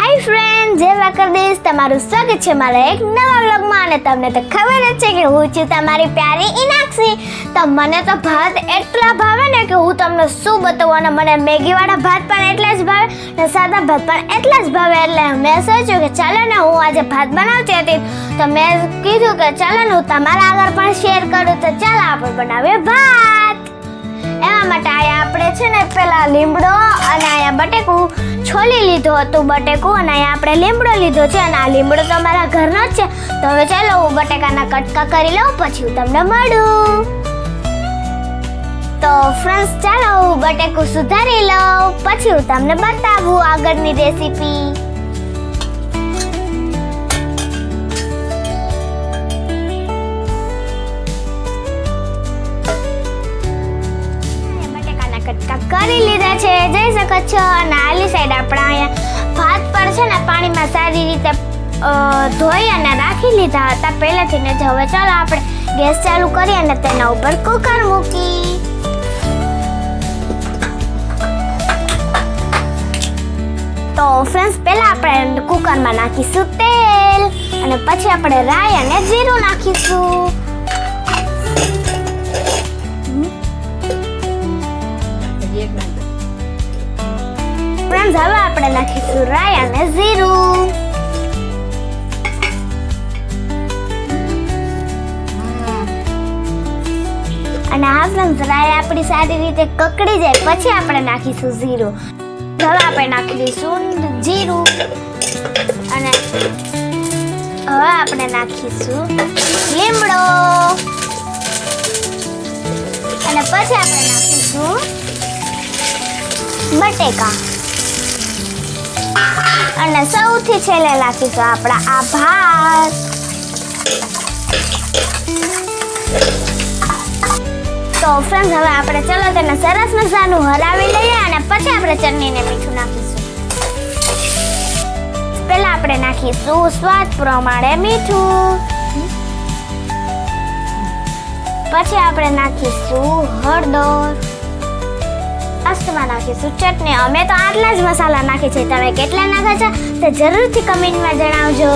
હાય friend, જય વાકરદેશ. તમારું સ્વાગત છે મારા એક નવા વ્લોગમાં. અને તમને તો ખબર જ છે કે હું છું તમારી પ્યારી ઈનાક્ષી. તો મને તો ભાત એટલા ભાવે ને કે હું તમને શું બતાવું. અને મને મેગીવાળા ભાત પણ એટલા જ ભાવે ને સાદા ભાત પણ એટલા જ ભાવે. એટલે મેં સોચ્યું કે ચાલો ને હું આજે ભાત બનાવતી હતી, તો મેં કીધું કે ચાલો ને હું તમારા આગળ પણ શેર કરું. તો ચાલો આપણે બનાવીએ ભાત. એના માટે અહીંયા આપણે છે ને પેલા લીમડો અને અહીંયા બટેકું છોલી લીધું હતું બટેકું, અને અહીંયા આપણે લીમડો લીધો છે. અને આ લીમડો તો અમારા ઘરનો જ છે. તો હવે ચાલો હું બટેકાના કટકા કરી લઉં, પછી હું તમને મળું. તો ફ્રેન્ડ્સ ચાલો હું બટેકું સુધારી લઉં, પછી હું તમને બતાવું આગળની રેસીપી. કરી લીધા છે, જઈ શકો છો. અને આલી સાઈડ આપણા અહીંયા ભાત પર છે ને પાણીમાં સારી રીતે ધોઈ અને રાખી લીધા હતા પહેલેથી ને. હવે ચાલો આપણે ગેસ ચાલુ કરી અને તેના ઉપર કુકર મૂકી. તો ફ્રેન્ડ્સ પહેલા આપણે કુકરમાં નાખીશું તેલ, અને પછી આપણે રાઈ અને જીરું નાખીશું. ફ્રેન્ડ્સ હવે આપણે નાખીશું રાઈ અને જીરું. અને હા ફ્રેન્ડ્સ, રાઈ આપણી સારી રીતે કકડી જાય પછી આપણે નાખીશું જીરું. હવે આપણે નાખી દઈશું જીરું, અને હવે આપણે નાખીશું લીમડો, અને પછી આપણે નાખીશું બટેકા, અને સૌથી છેલ્લે નાખીશું આપણા આ ભાત. તો ફ્રેન્ડ્સ હવે આપણે ચલો તેને સરસ મજાનું હલાવી લઈએ, અને પછી આપણે ચટણી ને મીઠું નાખીશું. પહેલા આપણે નાખીશું સ્વાદ પ્રમાણે મીઠું, પછી આપણે નાખીશું હળદર, લાસ્ટમાં નાખીશું ચટણી. અમે તો આટલા જ મસાલા નાખી છે, તમે કેટલા નાખો છો તે જરૂરથી કમેન્ટમાં જણાવજો.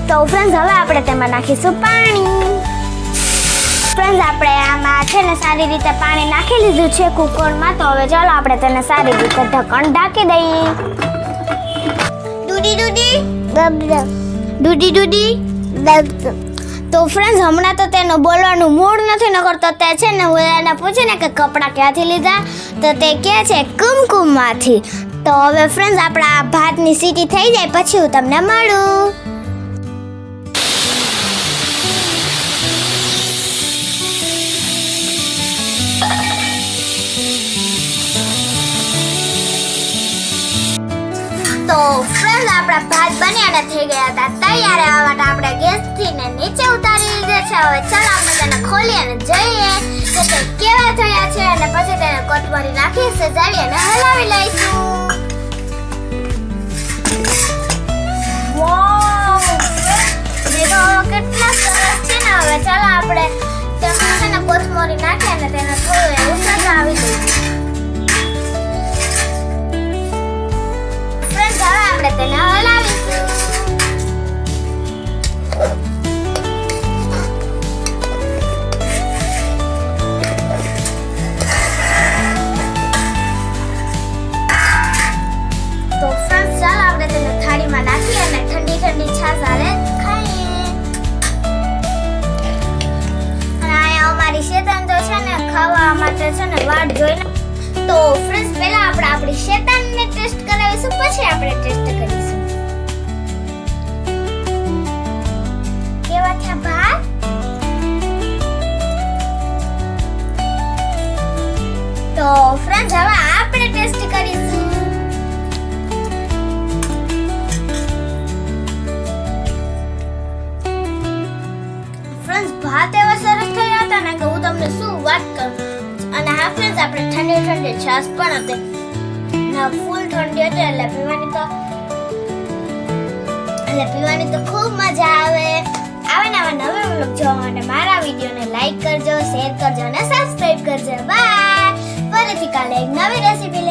તો ફ્રેન્ડ્સ હવે આપણે તેમાં નાખીશું પાણી. ફ્રેન્ડ્સ આપણે આમાં છે ને સારી રીતે પાણી નાખી લીધું છે કુકરમાં. તો હવે ચાલો આપણે તેને સારી રીતે ઢક્કણ ઢાંકી દઈએ. દૂધી દૂધી દૂધી દૂધી. તો ફ્રેન્ડ્સ હમણાં તો તેનો બોલવાનું મૂડ નથી, નકર તો તે છે ને હું એને પૂછે ને કે કપડાં ક્યાંથી લીધા, તો તે કહે છે કુમકુમમાંથી. તો હવે ફ્રેન્ડ્સ આપણા ભાતની સીટી થઈ જાય પછી હું તમને મળું. તો ફ્રેન્ડ્સ આપણા ભાત બન્યા થઈ ગયા હતા તૈયાર. આ માટે આપણે ગેસથી ને નીચે ઉતારી લીધા છે. હવે ચાલો આપણે તેને ખોલી અને જોઈએ કે તે કેવા થયા છે, અને પછી તેને કોથમરી નાખી સજાવી અને હલાવી લઈશું. વાવ, દેખો કેટલા સરસ છે ને. હવે ચાલો આપણે તેમાં છે ને કોથમરી નાખી અને તેને થોડું એવું સજાવી દઈશું. આપણે તેને હલાવીશું. તો ફ્રેન્ડ્સ ચાલો આપણે તેને થાળીમાં નાખી અને ઠંડી ઠંડી છાશ સાથે ખાઈએ. અને અહીંયા અમારી શેતાન તો છે ને ખાવા માટે છે ને વાટ જોઈને. તો ફ્રેન્ડ્સ પહેલા આપણે આપણી શેતાનને ટેસ્ટ કરાવીશું, પછી આપણે ટેસ્ટ કરીશું. કેવા છે ભાત? તો ફ્રેન્ડ્સ હવે આપણે ટેસ્ટ કરીશું. ફ્રેન્ડ્સ ભાત એવા સરસ થયા હતા ને કે હું તમને શું વાત કરું. અને હા ફ્રેન્ડ્સ આપણે ઠંડી ઠંડી છાશ પણ હતી, ફૂલ ઠંડી હતી એટલે પીવાની તો ખૂબ મજા આવે. આવા નવા વ્લોગ જોવા માટે મારા વિડીયોને લાઈક કરજો, શેર કરજો અને સબસ્ક્રાઇબ કરજો. બાય. ફરીથી કાલે એક નવી રેસીપી